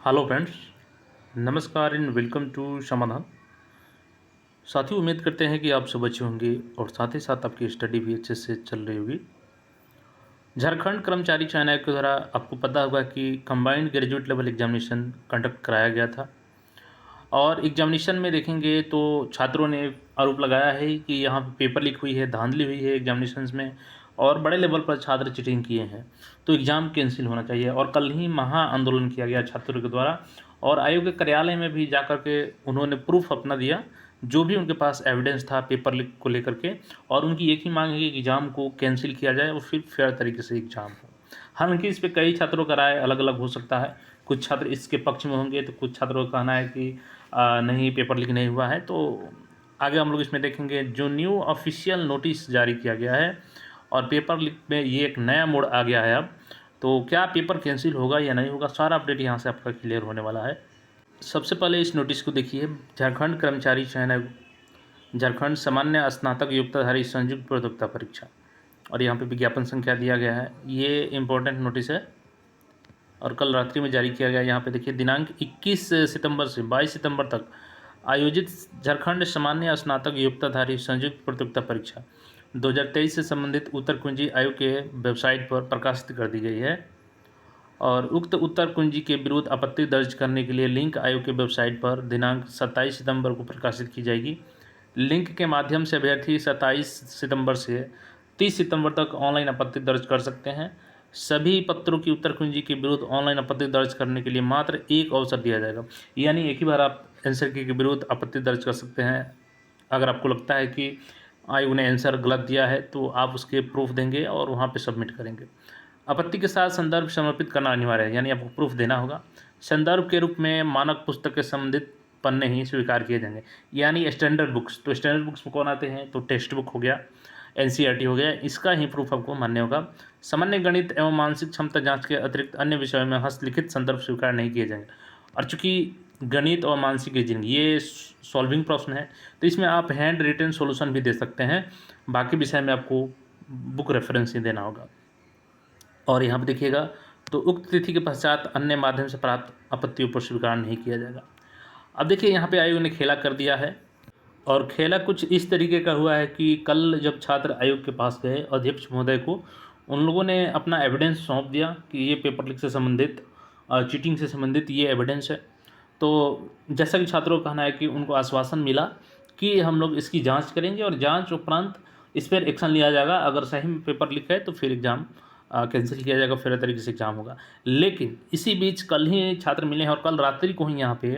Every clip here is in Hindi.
हेलो फ्रेंड्स, नमस्कार एंड वेलकम टू समाधान। साथियों, उम्मीद करते हैं कि आप सब अच्छे होंगे और साथ ही साथ आपकी स्टडी भी अच्छे से चल रही होगी। झारखंड कर्मचारी चयन आयोग के द्वारा आपको पता होगा कि combined graduate level examination conduct कराया गया था और एग्जामिनेशन में देखेंगे तो छात्रों ने आरोप लगाया है कि यहाँ पे पेपर लीक हुई है, धांधली हुई है एग्जामिनेशंस में और बड़े लेवल पर छात्र चीटिंग किए हैं, तो एग्ज़ाम कैंसिल होना चाहिए। और कल ही महा आंदोलन किया गया छात्रों के द्वारा और आयोग के कार्यालय में भी जाकर के उन्होंने प्रूफ अपना दिया, जो भी उनके पास एविडेंस था पेपर लीक को लेकर के। और उनकी एक ही मांग है कि एग्ज़ाम को कैंसिल किया जाए और फिर फेयर तरीके से एग्ज़ाम हो। हालांकि इस पे कई छात्रों का राय अलग अलग हो सकता है, कुछ छात्र इसके पक्ष में होंगे तो कुछ छात्रों का कहना है कि नहीं, पेपर लीक नहीं हुआ है। तो आगे हम लोग इसमें देखेंगे जो न्यू ऑफिशियल नोटिस जारी किया गया है और पेपर लीक में ये एक नया मोड़ आ गया है अब। तो क्या पेपर कैंसिल होगा या नहीं होगा, सारा अपडेट यहाँ से आपका क्लियर होने वाला है। सबसे पहले इस नोटिस को देखिए। झारखंड कर्मचारी चयन आयोग, झारखंड सामान्य स्नातक योग्यताधारी संयुक्त प्रतियोगिता परीक्षा, और यहाँ पे विज्ञापन संख्या दिया गया है। ये इम्पोर्टेंट नोटिस है और कल रात्रि में जारी किया गया। यहाँ पे देखिए, दिनांक 21 सितंबर से 22 सितंबर तक आयोजित झारखंड सामान्य स्नातक योग्यताधारी संयुक्त प्रतियोगिता परीक्षा 2023 से संबंधित उत्तर कुंजी आयोग के वेबसाइट पर प्रकाशित कर दी गई है और उक्त उत्तर कुंजी के विरुद्ध आपत्ति दर्ज करने के लिए लिंक आयोग के वेबसाइट पर दिनांक 27 सितंबर को प्रकाशित की जाएगी। लिंक के माध्यम से अभ्यर्थी 27 सितंबर से 30 सितंबर तक ऑनलाइन आपत्ति दर्ज कर सकते हैं। सभी पत्रों की उत्तर कुंजी के विरुद्ध ऑनलाइन आपत्ति दर्ज करने के लिए मात्र एक अवसर दिया जाएगा, यानी एक ही बार आप आंसर के विरुद्ध आपत्ति दर्ज कर सकते हैं। अगर आपको लगता है कि आयोग ने आंसर गलत दिया है तो आप उसके प्रूफ देंगे और वहाँ पे सबमिट करेंगे। आपत्ति के साथ संदर्भ समर्पित करना अनिवार्य है, यानी आपको प्रूफ देना होगा। संदर्भ के रूप में मानक पुस्तक के संबंधित पन्ने ही स्वीकार किए जाएंगे, यानी स्टैंडर्ड बुक्स। तो स्टैंडर्ड बुक्स में कौन आते हैं, तो टेक्स्ट बुक हो गया, एनसीईआरटी हो गया, इसका ही प्रूफ आपको मान्य होगा। सामान्य गणित एवं मानसिक क्षमता जांच के अतिरिक्त अन्य विषयों में हस्तलिखित संदर्भ स्वीकार नहीं किए जाएंगे। और चूंकि गणित और मानसिक रीजनिंग ये सॉल्विंग प्रश्न है, तो इसमें आप हैंड रिटन सॉल्यूशन भी दे सकते हैं। बाकी विषय में आपको बुक रेफरेंस ही देना होगा। और यहाँ पर देखिएगा, तो उक्त तिथि के पश्चात अन्य माध्यम से प्राप्त आपत्तियों पर स्वीकार नहीं किया जाएगा। अब देखिए, यहाँ पे आयोग ने खेला कर दिया है और खेला कुछ इस तरीके का हुआ है कि कल जब छात्र आयोग के पास गए अध्यक्ष महोदय को, उन लोगों ने अपना एविडेंस सौंप दिया कि ये पेपर लीक से संबंधित, चीटिंग से संबंधित ये एविडेंस है। तो जैसा कि छात्रों का कहना है कि उनको आश्वासन मिला कि हम लोग इसकी जांच करेंगे और जांच उपरांत इस पर एक्शन लिया जाएगा। अगर सही में पेपर लीक है तो फिर एग्ज़ाम कैंसिल किया जाएगा, फेयर तरीके से एग्ज़ाम होगा। लेकिन इसी बीच कल ही छात्र मिले हैं और कल रात्रि को ही यहाँ पे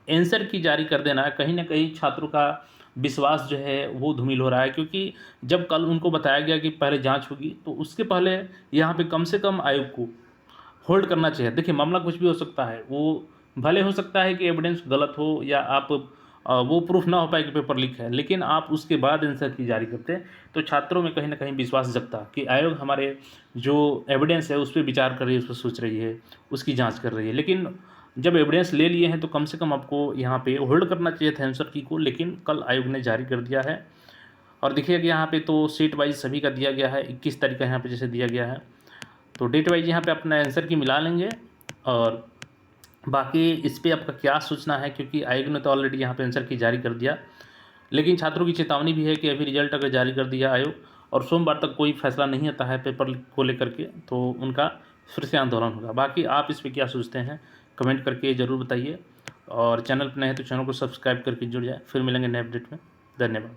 आंसर की जारी कर देना है। कहीं ना कहीं छात्रों का विश्वास जो है वो धूमिल हो रहा है, क्योंकि जब कल उनको बताया गया कि पहले जांच होगी, तो उसके पहले यहाँ पे कम से कम आयोग को होल्ड करना चाहिए। देखिए, मामला कुछ भी हो सकता है, वो भले हो सकता है कि एविडेंस गलत हो या आप वो प्रूफ ना हो पाए कि पेपर लीक है, लेकिन आप उसके बाद आंसर की जारी करते तो छात्रों में कहीं ना कहीं विश्वास जगता कि आयोग हमारे जो एविडेंस है उस पर विचार कर रही है, उस पर सोच रही है, उसकी जांच कर रही है। लेकिन जब एविडेंस ले लिए हैं तो कम से कम आपको यहाँ पे होल्ड करना चाहिए था आंसर की को, लेकिन कल आयोग ने जारी कर दिया है। और देखिए कि यहाँ पे तो सीट वाइज सभी का दिया गया है, 21 तारीख का यहाँ पे जैसे दिया गया है, तो डेट वाइज यहाँ पे अपना आंसर की मिला लेंगे। और बाकी इस पर आपका क्या सोचना है, क्योंकि आयोग ने तो ऑलरेडी यहाँ पे आंसर की जारी कर दिया, लेकिन छात्रों की चेतावनी भी है कि अभी रिजल्ट अगर जारी कर दिया आयोग और सोमवार तक कोई फैसला नहीं आता है पेपर को लेकर के, तो उनका फिर से आंदोलन होगा। बाकी आप इस पर क्या सोचते हैं, कमेंट करके ज़रूर बताइए। और चैनल पर नए हैं तो चैनल को सब्सक्राइब करके जुड़ जाए। फिर मिलेंगे नए अपडेट में। धन्यवाद।